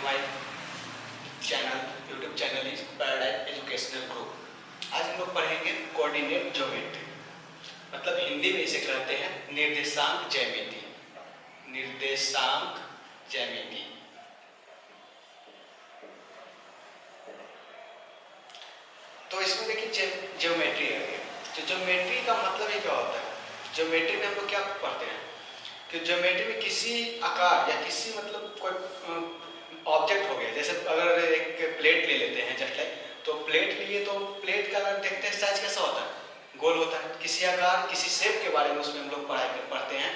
My channel YouTube channel is paradise educational group. आज हम लोग पढ़ेंगे कोऑर्डिनेट ज्योमेट्री, मतलब हिंदी में इसे कहते हैं निर्देशांक ज्यामिति। निर्देशांक ज्यामिति। तो इसमें देखिए ज्योमेट्री आ गया। तो ज्योमेट्री का मतलब ये क्या होता है? ज्योमेट्री में हम लोग क्या पढ़ते हैं कि ज्योमेट्री में किसी आकार या किसी मतलब कोई ऑब्जेक्ट हो गया, जैसे अगर एक प्लेट ले लेते हैं जस्ट लाइक, तो प्लेट लिए तो प्लेट का अगर देखते हैं साइज कैसा होता है, गोल होता है। किसी आकार किसी शेप के बारे में उसमें हम लोग पढ़ते हैं।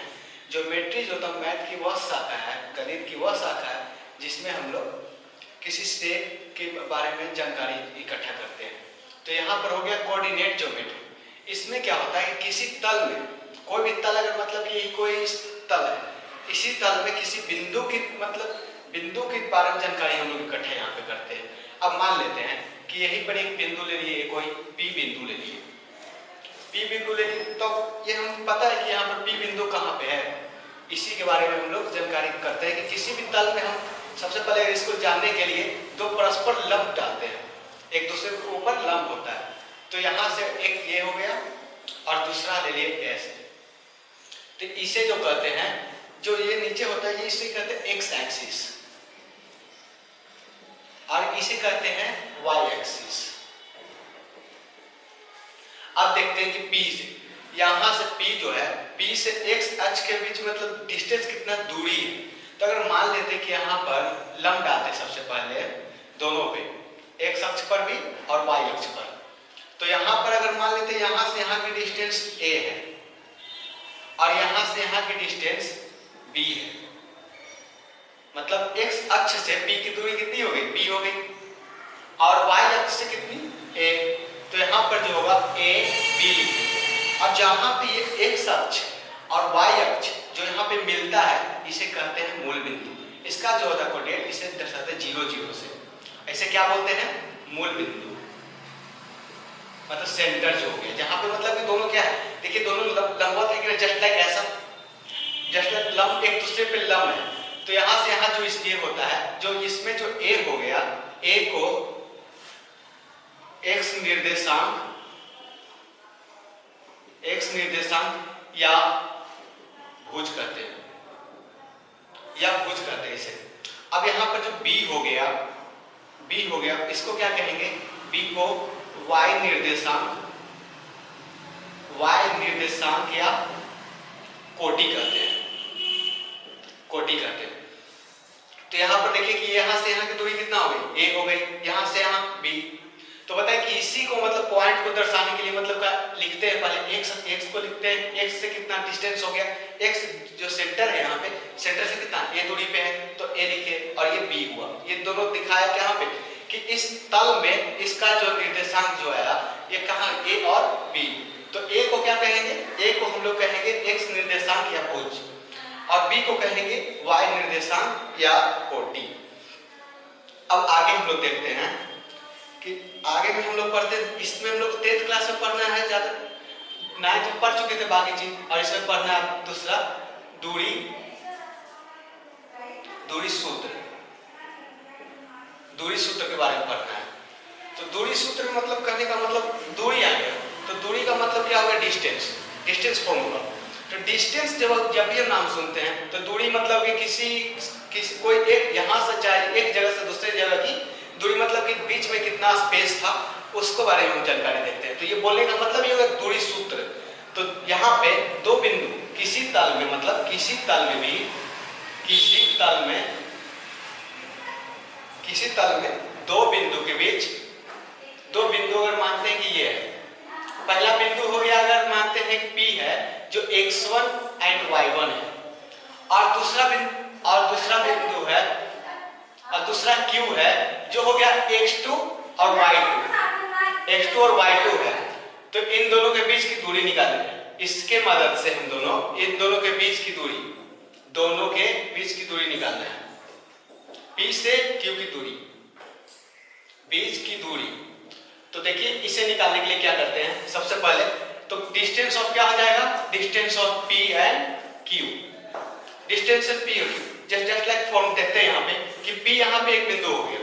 ज्योमेट्री जो होता है मैथ की वह शाखा है, गणित की वह शाखा है जिसमें हम लोग किसी शेप के बारे में जानकारी इकट्ठा करते हैं। तो यहाँ पर हो गया कोऑर्डिनेट ज्योमेट्री। इसमें क्या होता है कि किसी तल में, कोई भी तल, अगर मतलब ये कोई तल है, इसी तल में किसी बिंदु की मतलब बिंदु के बारे में जानकारी हम लोग इकट्ठा यहाँ पे करते हैं। अब मान लेते हैं कि यहीं पर एक बिंदु ले लिए, कोई पी बिंदु ले लिए। पी बिंदु ले लिए तो ये हम पता है कि यहाँ पर पी बिंदु कहाँ पे है, इसी के बारे में हम लोग जानकारी करते हैं कि किसी भी तल में हम सबसे पहले इसको जानने के लिए दो परस्पर लंब डालते हैं, एक दूसरे के ऊपर लंब होता है। तो यहाँ से एक ये हो गया और दूसरा ले लिए ऐसे। तो इसे जो कहते हैं, जो ये नीचे होता है, ये इसे कहते हैं एक्स एक्सिस और इसे कहते हैं वाई एक्सिस। अब देखते हैं कि P से, यहां से P जो है, P से x अक्ष के बीच मतलब डिस्टेंस कितना दूरी है। तो अगर मान लेते कि यहाँ पर लंब डालते सबसे पहले दोनों पे, x अक्ष पर भी और y अक्ष पर। तो यहाँ पर अगर मान लेते यहाँ से यहाँ की डिस्टेंस a है और यहाँ से यहाँ की डिस्टेंस b है, मतलब x अक्ष से p की दूरी कितनी हो गई, b हो गई, और y अक्ष से कितनी, a। तो यहाँ पर जो होगा a b लिखेंगे। और जहाँ पे ये x अक्ष और y अक्ष जो यहाँ पे मिलता है, इसे कहते हैं मूल बिंदु। इसका जो होता है कोऑर्डिनेट, इसे दर्शाते हैं 0 0 से। ऐसे क्या बोलते हैं, मूल बिंदु, मतलब सेंटर जो हो गया, जहाँ पे मतलब कि दोनों क्या है, देखिए दोनों लंबवत है, जस्ट लाइक ऐसा, जस्ट लाइक लंब एक दूसरे पे लंब है। तो यहाँ से यहाँ जो इसलिए होता है, जो इसमें जो a हो गया, a को x निर्देशांक या भुज कहते हैं, इसे। अब यहाँ पर जो b हो गया, इसको क्या कहेंगे, b को y निर्देशांक या कोटि कहते हैं, तो यहाँ पर देखिए कि यहाँ से यहाँ की दूरी कितना हो गई, a हो गई, यहाँ से यहाँ b। तो बताए कि इसी को मतलब पॉइंट को दर्शाने के लिए मतलब क्या लिखते हैं, पहले x को लिखते हैं, x से कितना डिस्टेंस हो गया, x जो सेंटर है यहाँ पे, सेंटर से कितना a दूरी पे है, तो a लिखे और ये b हुआ। ये दोनों दिखाया क्या यहाँ पे कि इस तल में इसका जो निर्देशांक जो आया, ये कहाँ, a और b। तो a को क्या कहेंगे, a को हम लोग कहेंगे x निर्देशांक या भुज, और b को कहेंगे y निर्देशांक या कोटि। अब आगे हम लोग देखते हैं कि आगे में हम लोग पढ़ते, इसमें हम लोग 10th क्लास में पढ़ना है, ज्यादा 9th में पढ़ चुके थे बाकी चीज, और इसमें पढ़ना है दूसरा दूरी सूत्र के बारे में पढ़ना है। तो दूरी सूत्र में मतलब कहने का मतलब दूरी आ गया, तो दूरी का मतलब क्या होगा, डिस्टेंस फॉर्मूला। तो डिस्टेंस जब भी हम नाम सुनते हैं, तो दूरी मतलब कि किसी कोई एक यहाँ से चाहे एक जगह से दूसरे जगह की दूरी, मतलब कि बीच में कितना स्पेस था, उसके बारे में हम जानकारी देखते हैं। तो ये बोलने का मतलब ये होगा दूरी सूत्र। तो यहाँ पे दो बिंदु किसी तल में, मतलब किसी तल में दो बिंदु के बीच, दो बिंदु अगर मानते हैं कि ये है, पहला बिंदु हो गया अगर मानते हैं कि P है जो x1 एंड y1 है, और दूसरा बिंदु है, और दूसरा Q है जो हो गया x2 और y2 है। तो इन दोनों के बीच की दूरी निकालनी है। इसके मदद से हम इन दोनों के बीच की दूरी निकालना है। P से Q की दूरी, बीच की दूरी। तो देखिए इसे निकालने के लिए क्या करते हैं, सबसे पहले तो डिस्टेंस ऑफ क्या हो जाएगा, distance of P and Q, distance of P और Q। जस्ट लाइक फॉर्म देखते हैं यहाँ पे कि P P यहाँ पे एक बिंदु हो गया।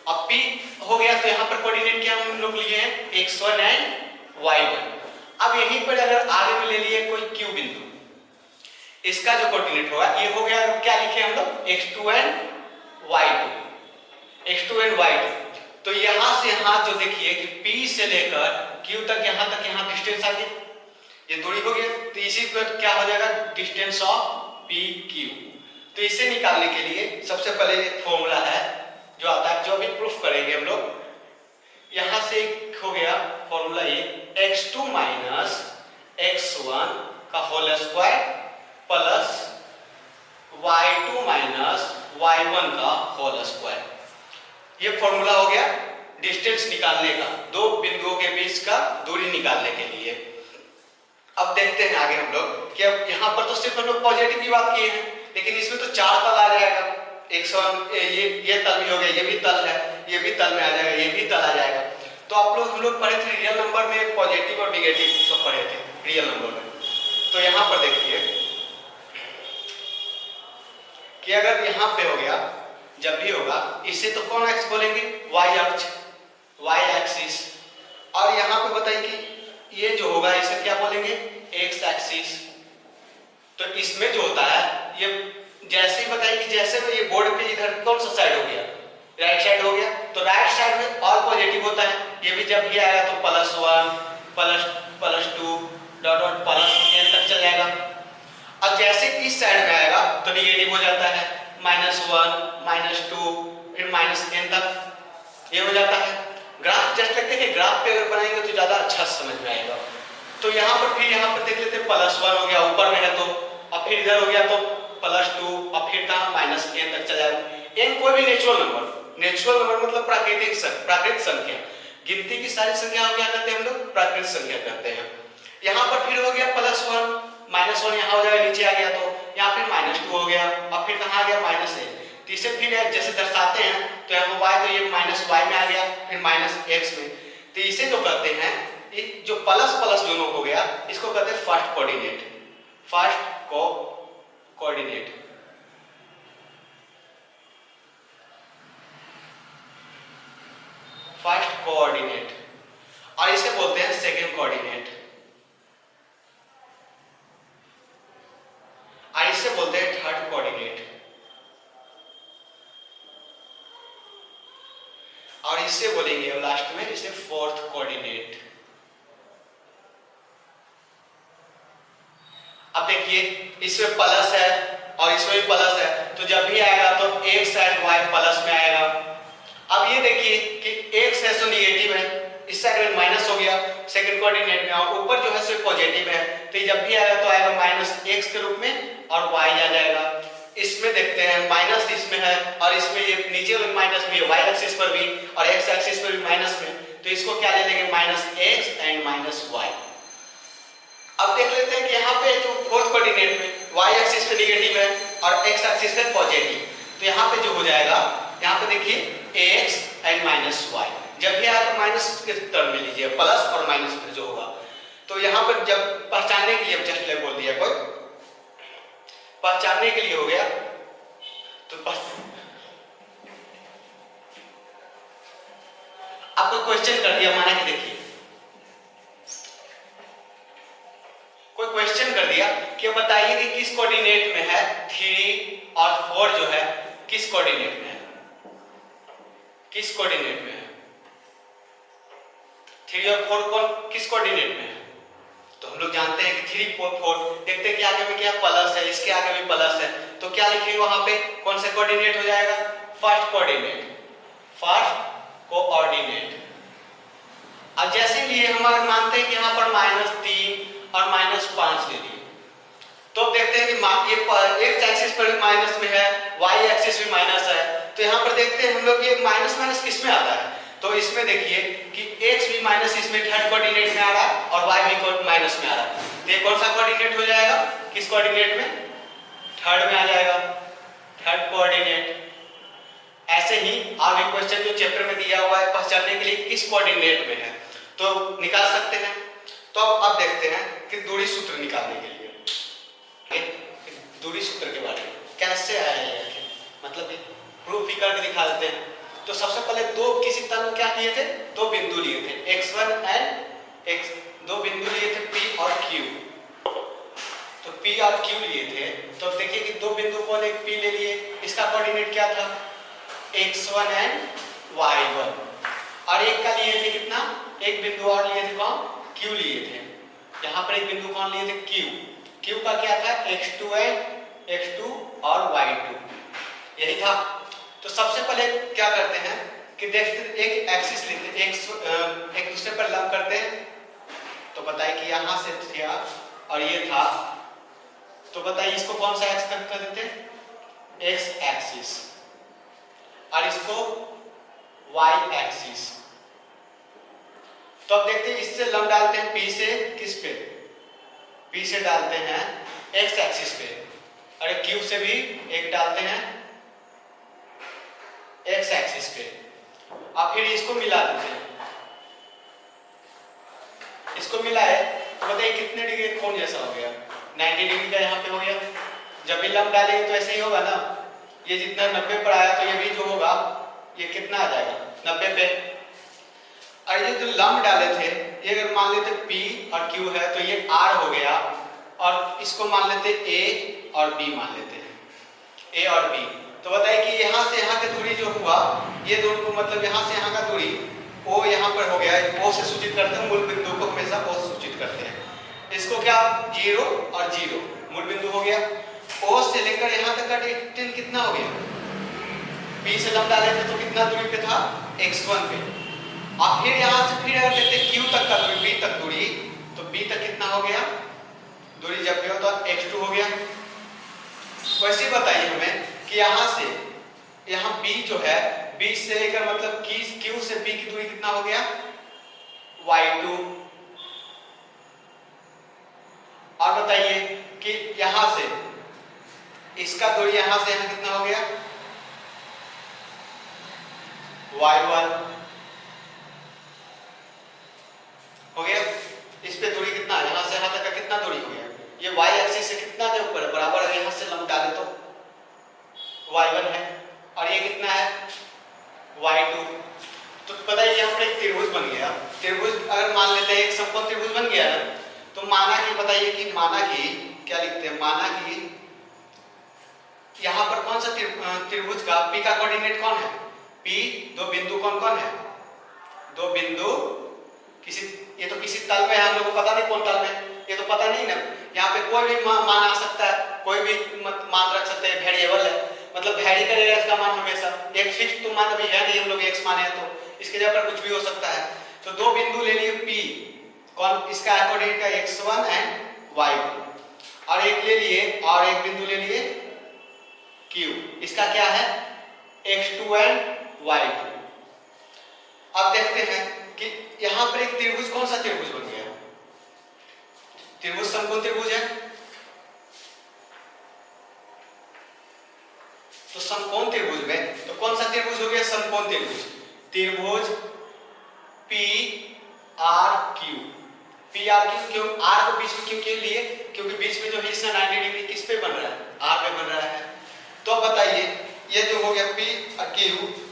अब P हो गया तो यहाँ पर कोऑर्डिनेट क्या हम लोग लिए हैं, x1 एंड y1। अब यहीं पर अगर आगे में ले लिए कोई Q बिंदु, इसका जो कोऑर्डिनेट होगा ये हो गया, क्या लिखे हम लोग, x2 and y2, x2 and y2। तो यहां से यहां जो देखिए कि P से लेकर Q तक यहाँ डिस्टेंस आ गया, ये दूरी हो गया। तो इसी पर क्या हो जाएगा, डिस्टेंस ऑफ PQ। तो इसे निकालने के लिए सबसे पहले फॉर्मूला है जो आता है, जो अभी प्रूफ करेंगे हम लोग। यहां से हो गया फॉर्मूला ये, x2 माइनस x1 का whole square plus y2 minus y1 का होल स्क्वायर। ये फॉर्मूला हो गया डिस्टेंस निकालने का, दो बिंदुओं के बीच का दूरी निकालने के लिए। अब देखते हैं आगे हम लोग कि अब यहाँ पर तो सिर्फ हम लोग पॉजिटिव की बात किए हैं, लेकिन इसमें तो चार तल आ जाएगा। x1 ये तल भी हो गया, ये भी तल है, ये भी तल में आ जाएगा, ये भी तल आ जाएगा। तो हम लोग पढ़े थे रियल नंबर में पॉजिटिव और निगेटिव सब पढ़े थे रियल नंबर में। तो यहाँ पर देखिए कि अगर यहाँ पे हो गया, जब भी होगा इसे तो कौन एक्स बोलेंगे, y अक्ष, y एक्सिस। और यहाँ पे बताइए कि ये जो होगा इसे क्या बोलेंगे, x एक्सिस। तो इसमें जो होता है ये जैसे ही बताइए कि जैसे में ये बोर्ड पे इधर कौन सा साइड हो गया, राइट साइड हो गया। तो राइट साइड में और पॉजिटिव होता है, ये भी जब भी आएगा तो +1 +2 डॉट डॉट +n तक चल जाएगा। अब जैसे इस साइड में आएगा तो निगेटिव हो जाता है, -1 -2 फिर -n तक ये हो जाता है। ग्राफ जस्ट लगते हैं, ग्राफ पे अगर बनाएंगे तो ज्यादा अच्छा समझ में आएगा। तो यहाँ पर फिर यहाँ पर देख लेते हैं, +1 हो गया ऊपर में है तो, अब फिर इधर हो गया तो +2, अब फिर कहाँ -n तक चला जाएगा। n कोई भी नेचुरल नंबर मतलब प्राकृतिक संख्या, गिनती की सारी संख्या हम क्या करते हैं, हम लोग प्राकृतिक संख्या करते हैं। यहाँ पर फिर हो गया +1 -1 यहाँ हो जाएगा, नीचे आ गया तो यहाँ फिर -2 हो गया, अब फिर कहाँ आ गया -n। तो इसे फिर जैसे दर्शाते हैं तो यहाँ y तो ये -y में आ गया, फिर -x में। तो इसे जो कहते हैं, जो प्लस प्लस दोनों हो गया, इसको कहते हैं first coordinate. First coordinate first coordinate, और इसे बोलते हैं सेकंड कोऑर्डिनेट, और इसे बोलते हैं थर्ड कोऑर्डिनेट, और इसे बोलेंगे लास्ट में इसे फोर्थ कोऑर्डिनेट। अब देखिए इसमें प्लस है और इसमें भी प्लस है, तो जब भी आएगा तो x एंड y प्लस में आएगा। अब ये देखिए कि x है तो निगेटिव है, इस साइड में माइनस हो गया सेकंड कोऑर्डिनेट में, और ऊपर जो है सिर्फ पॉजिटिव है, तो ये जब भी आएगा तो आएगा -x के रूप में और y आ जाएगा। इसमें देखते हैं माइनस इसमें है और इसमें ये नीचे में माइनस भी है, y एक्सिस पर भी और x एक्सिस पर भी माइनस में, तो इसको क्या ले लेंगे, -x एंड -y। अब देख लेते हैं कि यहाँ पे जो फोर्थ कोऑर्डिनेट में y एक्सिस पे निगेटिव है और x एक्सिस पे पॉजिटिव, तो यहाँ पे जो हो जाएगा, यहाँ पे देखिए x एंड -y, जब भी आए तो माइनस के टर्म में लीजिए, प्लस और माइनस में जो होगा। तो यहाँ पर जब पहचानने के लिए जस्ट लाइक बोल दिया, कोई पहचानने के लिए हो गया तो आपको क्वेश्चन कर दिया, माना कि देखिए कोई क्वेश्चन कर दिया कि बताइए कि किस कोऑर्डिनेट में है 3 और 4 जो है किस कोऑर्डिनेट में है, किस कोऑर्डिनेट में है 3 और 4 कौन किस कोऑर्डिनेट में है। तो हम लोग जानते हैं कि 3 4 देखते हैं कि आगे में क्या प्लस है, इसके आगे भी प्लस है, तो क्या लिखेंगे वहां पे, कौन सा कोऑर्डिनेट हो जाएगा, फर्स्ट कोऑर्डिनेट, फर्स्ट कोऑर्डिनेट। अब जैसे लिए हम अगर मानते हैं कि यहाँ पर -3 और -5 ले लिए, तो देखते हैं कि ये x एक्सिस पर माइनस में है, y एक्सिस भी माइनस है, तो यहाँ पर देखते हैं हम लोग ये माइनस माइनस किस में आता है, तो इसमें देखिए कि x भी माइनस इसमें थर्ड कोऑर्डिनेट में आ रहा है और y भी माइनस में आ रहा है, तो ये कौन सा कोऑर्डिनेट हो जाएगा, किस कोऑर्डिनेट में, थर्ड में आ जाएगा, थर्ड कोऑर्डिनेट। ऐसे ही आगे क्वेश्चन जो चैप्टर में दिया हुआ है पहचानने के लिए किस कोऑर्डिनेट में है तो निकाल सकते हैं। तो अब देखते हैं कि दूरी सूत्र निकालने के लिए, दूरी सूत्र के बारे में कैसे आया है, मतलब प्रूफ ही करके दिखा देते हैं। तो सबसे पहले दो किसी तल में क्या किए थे, दो बिंदु लिए थे x1 एंड x, दो बिंदु लिए थे P और Q। तो P और Q लिए थे, तो देखिए कि दो बिंदु को एक P ले लिए, इसका कोऑर्डिनेट क्या था x1 एंड y1, और एक का लिए थे कितना, एक बिंदु और लिए थे कौन, Q लिए थे। यहाँ पर एक बिंदु कौन लिए थे Q, Q का क्या था x2 एंड x2 और y2, यही था। तो सबसे पहले क्या करते हैं कि देखते एक एक्सिस लेते एक दूसरे पर लंब करते हैं। तो बताइए कि यहाँ से था और ये था, तो बताइए इसको कौन सा एक्स कर देते हैं, एक्स एक्सिस, और इसको वाई एक्सिस। तो अब देखते हैं इससे लंब डालते हैं P से किस पे, P से डालते हैं एक्स एक्सिस पे, और Q से भी एक डालते हैं एक्स एक्सिस पे, और फिर इसको मिला देते हैं। इसको मिलाए तो बताइए कितने डिग्री कोण जैसा हो गया, 90 डिग्री का यहाँ पे हो गया। जब भी लंब डालेंगे तो ऐसे ही होगा ना, ये जितना 90 पर आया तो ये भी जो होगा ये कितना आ जाएगा 90 पे। और ये जो लंब डाले थे ये अगर मान लेते P और Q है तो ये R हो गया, और इसको मान लेते A और B मान लेते हैं, A और B। तो बताइए कि यहाँ से यहाँ की दूरी जो हुआ, ये दोनों को मतलब यहाँ से यहाँ का दूरी O यहाँ पर हो गया, O से सूचित करते हैं, मूल बिंदु को हमेशा O से सूचित करते हैं। इसको क्या 0 और 0 मूल बिंदु हो गया। O से लेकर यहाँ तक का डिस्टेंस कितना हो गया, P से लंब डाले थे तो कितना दूरी पे था x1 पे, और फिर यहाँ से फिर अगर देखते Q तक का दूरी, B तक दूरी, तो B तक कितना हो गया दूरी, जब भी हो तो x2 हो गया। वैसे बताइए हमें कि यहाँ से यहाँ B जो है, B से लेकर मतलब Q से B की दूरी कितना हो गया y2, और बताइए कि यहाँ से इसका दूरी यहाँ से यहाँ कितना हो गया y1 हो गया। इस पे दूरी कितना, यहाँ से यहाँ तक का कितना दूरी हो गया, ये y एक्सिस से कितना जो ऊपर बराबर है, यहाँ से लंब डाले तो y1 है, और ये कितना है y2। तो पता है यहाँ पर एक त्रिभुज बन गया। त्रिभुज अगर मान लेते हैं एक समकोण त्रिभुज बन गया ना, तो माना कि बताइए कि माना कि क्या लिखते हैं, माना कि यहाँ पर कौन सा त्रिभुज का P का कोऑर्डिनेट कौन है, P दो बिंदु कौन कौन है, दो बिंदु किसी, ये तो किसी तल में है, हम लोग को पता नहीं कौन तल में, ये तो पता नहीं ना। यहाँ पे कोई भी मान आ सकता है, कोई भी मान रख सकते हैं, वेरिएबल है, मतलब वेरी करेगा इसका मान हमेशा, एक फिक्स तो मान अभी है नहीं, हम लोग x माने हैं तो इसके जगह पर कुछ भी हो सकता है। तो दो बिंदु ले लिए P, कौन इसका कोऑर्डिनेट का x1 एंड y1, और एक ले लिए और एक बिंदु ले लिए Q, इसका क्या है x2 एंड y2। अब देखते हैं कि यहाँ पर एक त्रिभुज, कौन सा त्रिभुज बन गया, त्रिभुज समकोण त्रिभुज है। तो समकोण त्रिभुज में तो कौन सा त्रिभुज हो गया, समकोण त्रिभुज, त्रिभुज P R Q, P R Q। क्यों R को बीच में क्यों के लिए, क्योंकि बीच में जो हिस्सा 90 डिग्री किस पे बन रहा है, R पे बन रहा है। तो अब बताइए ये जो हो गया P और Q,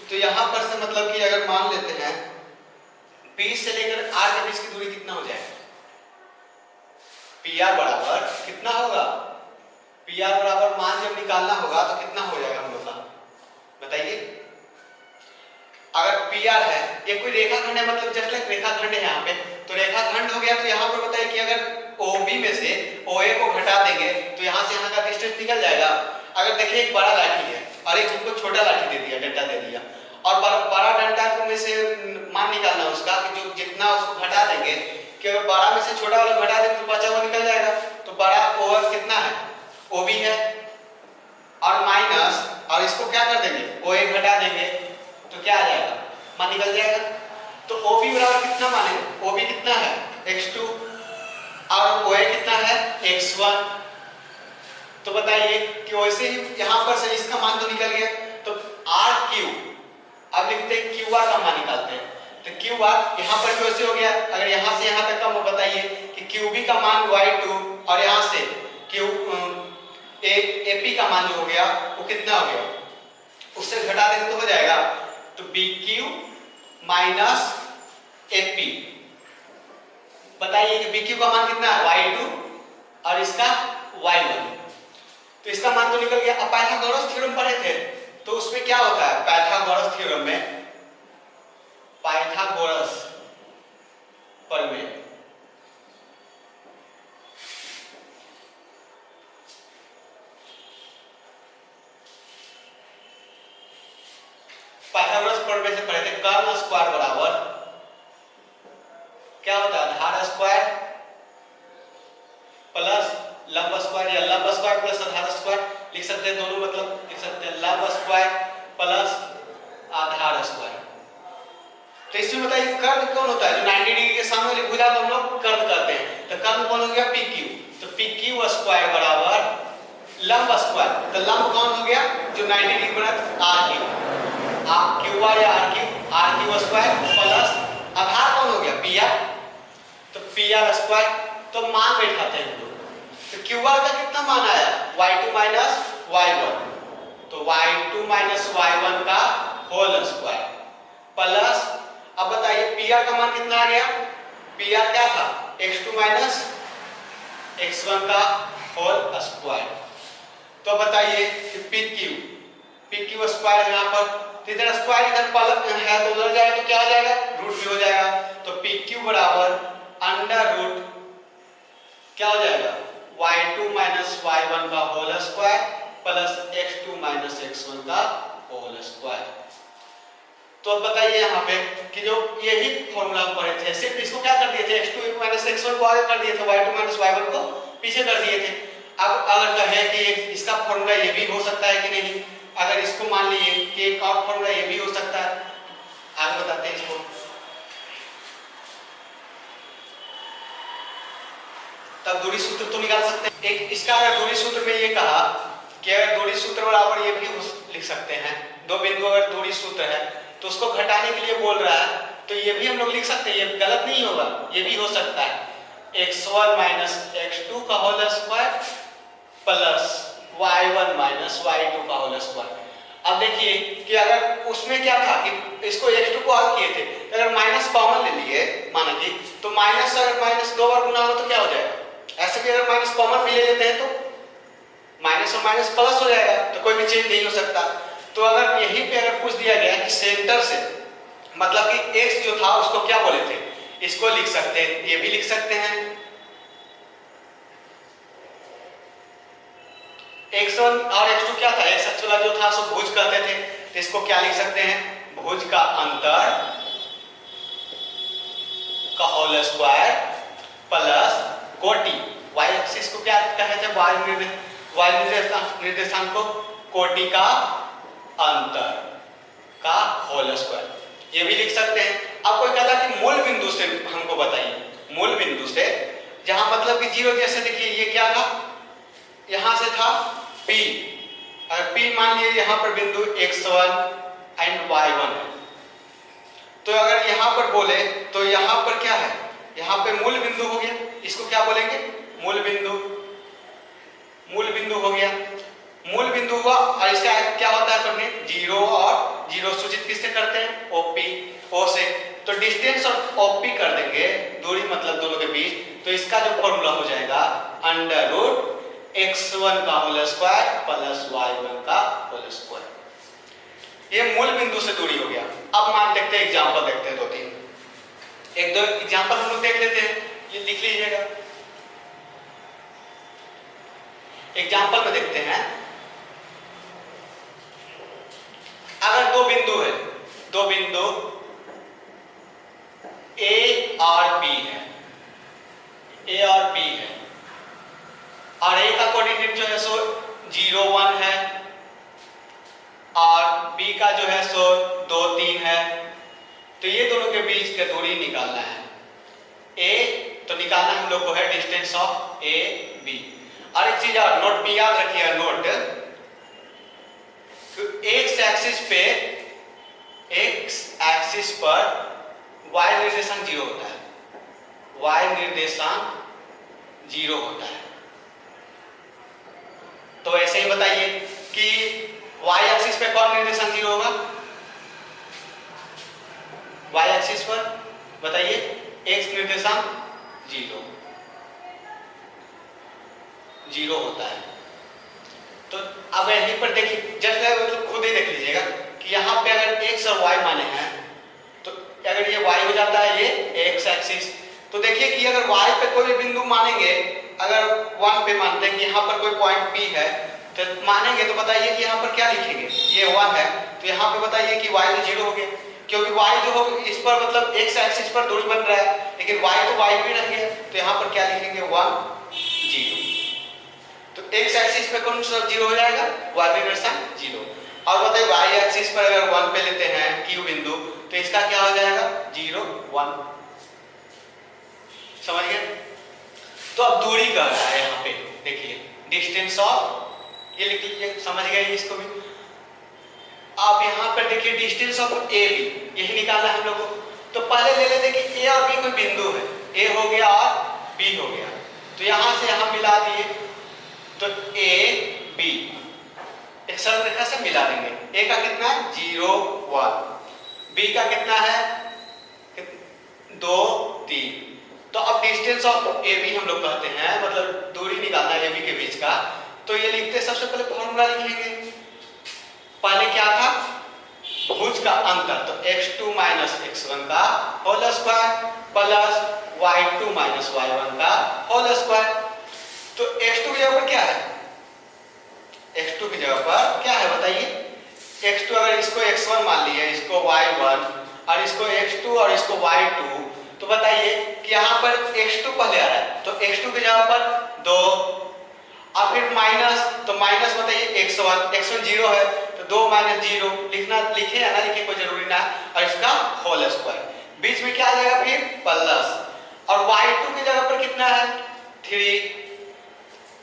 तो यहाँ पर से मतलब कि अगर मान लेते हैं P से लेकर R के बीच की दूरी कितना हो जाएगा, PR बराबर कितना होगा, PR बराबर मान जब निकालना होगा तो कितना हो जाएगा हम लोग का, बताइए। अगर PR है, ये कोई रेखाखंड है, मतलब जस्ट लाइक रेखाखंड है यहाँ पे, तो रेखाखंड हो गया। तो यहाँ पर बताइए कि अगर OB में से OA को घटा देंगे तो यहाँ से यहाँ का डिस्टेंस निकल जाएगा। अगर देखिए एक बड़ा लाठी है और एक हमको छोटा लाठी दे दिया, डंडा दे दिया, और बड़ा डंडा को में से मान निकालना उसका कि जो जितना उसको घटा देंगे, कि अगर बड़ा में से छोटा वाला घटा देंगे तो बचा हुआ निकल जाएगा। तो बड़ा OF कितना है, OB है, और माइनस, और इसको क्या कर देंगे OA घटा देंगे तो क्या आ जाएगा, मान निकल जाएगा। तो OB बराबर कितना माने, OB कितना है x2 और OA कितना है x1। तो बताइए कि वैसे ही यहाँ पर से इसका मान तो निकल गया, तो RQ, अब लिखते हैं QR का मान निकालते हैं। तो QR यहाँ पर भी वैसे हो गया, अगर यहाँ से यहाँ तक का बताइए कि QB का मान y2 और यहाँ से AP का मान जो हो गया वो कितना हो गया उससे घटा देंगे तो हो जाएगा, तो B Q minus F P. बताइए कि बी क्यू का मान कितना है, y2 और इसका y1, तो इसका मान तो निकल गया। अब पाइथागोरस थ्योरम पढ़े थे, तो उसमें क्या होता है, पाइथागोरस थ्योरम में, पाइथागोरस प्रमेय पाइथागोरस प्रमेय से पढ़े थे, कर्ण स्क्वायर बराबर क्या होता है, आधार स्क्वायर प्लस लंब स्क्वायर, या लंब स्क्वायर प्लस आधार स्क्वायर लिख सकते हैं, दोनों मतलब लिख सकते हैं, लंब स्क्वायर प्लस आधार स्क्वायर। तो इसमें बताइए कर्ण कौन होता है, जो 90 डिग्री के सामने वाली भुजा को हम लोग कर्ण कहते हैं, तो कर्ण कौन हो गया, पी क्यू। तो पी क्यू स्क्वायर बराबर लंब स्क्वायर, तो लंब कौन हो गया, जो 90 डिग्री बना R Q, R Q R या आर क्यू स्क्वायर प्लस आधार कौन हो गया, पी आर, तो पी आर स्क्वायर। तो मान बैठाते हैं हम लोग, तो क्यू आर का कितना मान आया, y2 माइनस y1, तो y2 माइनस y1 का होल स्क्वायर प्लस, अब बताइए पी आर का मान कितना आ गया, पी आर क्या था, x2 माइनस x1 का होल स्क्वायर। तो बताइए कि पी क्यू स्क्वायर है यहाँ पर, तो इधर स्क्वायर इधर पालक है तो उधर जाए तो क्या हो जाएगा, रूट भी हो जाएगा, तो पी क्यू बराबर अंडर रूट क्या हो जाएगा, y2 माइनस y1 का whole square plus x2 minus x1 का होल स्क्वायर। तो अब बताइए यहाँ पे कि जो यही फॉर्मूला हम पढ़े थे, सिर्फ इसको क्या कर दिए थे, x2 माइनस x1 को आगे कर दिए थे, y2 माइनस y1 को पीछे कर दिए थे। अब अगर कहे कि इसका फॉर्मूला ये भी हो सकता है कि नहीं, अगर इसको मान लीजिए कि एक और फॉर्मूला ये भी हो सकता है, आगे बताते हैं इसको। तब दूरी सूत्र तो निकाल सकते हैं। एक इसका अगर दूरी सूत्र में ये कहा कि अगर दूरी सूत्र बराबर ये भी लिख सकते हैं, दो बिंदु अगर दूरी सूत्र है तो उसको घटाने के लिए बोल रहा है, तो ये भी हम लोग लिख सकते हैं, ये गलत नहीं होगा, ये भी हो सकता है, x1 माइनस x2 का whole square plus y1 minus y2 का होल स्क्वायर। अब देखिए कि अगर उसमें क्या था कि इसको x2 को हल किए थे, तो अगर माइनस कॉमन ले लिए माना कि, तो माइनस अगर माइनस दो बार गुना हो तो क्या हो जाएगा, ऐसे भी अगर माइनस कॉमन भी ले लेते हैं तो माइनस और माइनस प्लस हो जाएगा, तो कोई भी चेंज नहीं हो सकता। तो अगर यहीं पे अगर पूछ दिया गया कि सेंटर से, मतलब कि x जो था उसको क्या बोले थे, इसको लिख सकते हैं, ये भी लिख सकते हैं, x1 और x2 क्या था, x अक्ष वाला जो था उसको भुज कहते थे, तो इसको क्या लिख सकते हैं, भुज का अंतर का होल स्क्वायर प्लस कोटि, y एक्सिस को क्या कहते हैं, y निर्देशांक को कोटि का अंतर का होल स्क्वायर, ये भी लिख सकते हैं। अब कोई कहता कि मूल बिंदु से हमको बताइए, मूल बिंदु से जहां मतलब कि जीरो, जैसे देखिए ये क्या था, यहां से था P, और P मान लिए यहां पर बिंदु x1 एंड y1 है, तो अगर यहां पर बोले तो यहां पर क्या है, यहां पे मूल बिंदु हो गया, इसको क्या बोलेंगे, मूल बिंदु, मूल बिंदु हो गया, मूल बिंदु हुआ। और इसका क्या होता है पढ़ने, जीरो और जीरो सूचित किससे करते हैं, OP, O से, तो डिस्टेंस और OP कर देंगे, दूरी मतलब दोनों के बीच, तो इसका जो फॉर्मूला हो जाएगा अंडर रूट x1 का होल स्क्वायर प्लस y1 का होल स्क्वायर। ये मूल बिंदु से दूरी हो गया। अब मान देखते हैं, एग्जांपल देखते हैं, दो तीन, एक दो एग्जांपल हम लोग देख लेते हैं, ये लिख लीजिएगा। एग्जांपल में देखते हैं, अगर दो बिंदु है, दो बिंदु A और B है, A और B है, और A का कोऑर्डिनेट जो है सो 0 1 है, और B का जो है सो 2 3 है, तो ये दोनों के बीच की दूरी निकालना है। A तो निकालना हम लोग को है डिस्टेंस ऑफ A B। और एक चीज और नोट भी याद रखिएगा, नोट एक्स एक्सिस पे, एक्स एक्सिस पर y निर्देशांक 0 होता है, y निर्देशांक 0 होता है। तो ऐसे ही बताइए कि वाई एक्सिस पे कौन निर्देशांक 0 होगा? वाई एक्सिस पर बताइए एक्स निर्देशांक 0 होता है। तो अब यहीं पर देखिए जैसे मतलब खुद ही देख लीजिएगा कि यहाँ पे अगर एक्स और वाई माने हैं तो अगर ये वाई हो जाता है ये एक्स एक्सिस, तो देखिए कि अगर वाई पे कोई बिंदु मानेंगे, अगर 1 पे मानते हैं कि यहाँ पर कोई पॉइंट P है तो मानेंगे, तो बताइए कि यहाँ पर क्या लिखेंगे? ये 1 है तो यहाँ पे बताइए कि y तो 0 हो गया, क्योंकि y जो हो इस पर मतलब x एक्सिस पर दूरी बन रहा है, लेकिन y तो y भी रह गया, तो यहाँ पर क्या लिखेंगे? 1 0। तो x एक्सिस पे कौन सा 0 हो जाएगा? y निर्देशांक 0। और बताइए y एक्सिस पर अगर 1 पे लेते हैं Q बिंदु तो इसका क्या हो जाएगा? 0 1। समझ गए? तो अब दूरी कह रहा है यहाँ पे, देखिए डिस्टेंस ऑफ, ये लिख लीजिए, समझ गए इसको भी। अब यहाँ पर देखिए डिस्टेंस ऑफ ए बी, यही निकालना है हम लोग को। तो पहले ले लेते कि ए और बी कोई बिंदु है, ए हो गया और बी हो गया, तो यहाँ से यहाँ मिला दिए, तो ए बी एक सरल रेखा से मिला देंगे। ए का कितना है? 0 1, बी का कितना है? 2 3। तो अब डिस्टेंस ऑफ ए बी हम लोग कहते हैं, मतलब दूरी निकालना है ए बी के बीच का, तो ये लिखते सबसे पहले फॉर्मूला लिखेंगे। पहले क्या था? भुज का अंतर, तो x2 माइनस x1 का whole square plus y2 minus y1 का होल स्क्वायर। तो x2 की जगह पर क्या है? x2 की जगह पर क्या है बताइए? x2 अगर इसको x1 मान लिया, इसको y1 और इसको x2 और इसको y2, तो बताइए कि यहाँ पर x2 पहले आ रहा है, तो x2 की जगह पर 2 और फिर माइनस, तो माइनस बताइए x1, x1 0 है तो 2 माइनस 0 लिखना, लिखे या ना लिखे कोई जरूरी ना, और इसका होल स्क्वायर, बीच में क्या आ जाएगा फिर? प्लस, और y2 की जगह पर कितना है? 3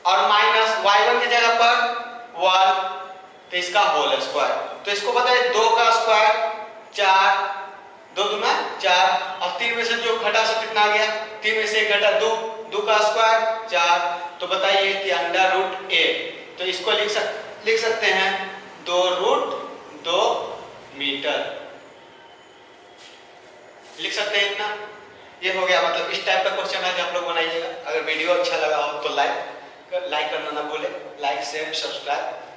और माइनस y1 की जगह पर 1, तो इसका होल स्क्वायर। तो इसको बताइए 2 का स्क्वायर 4, 2 दूना 4, और 3 में से जो घटा सो कितना आ गया? 3 में से 1 घटा 2, 2 का स्क्वायर 4। तो बताइए कि अंडर रूट ए, तो इसको लिख सकते हैं 2 रूट 2 मीटर, लिख सकते हैं इतना। ये हो गया, मतलब इस टाइप का क्वेश्चन है जो आप लोग बनाइएगा। अगर वीडियो अच्छा लगा हो तो लाइक करना ना भूले, लाइक शेयर सब्सक्राइब।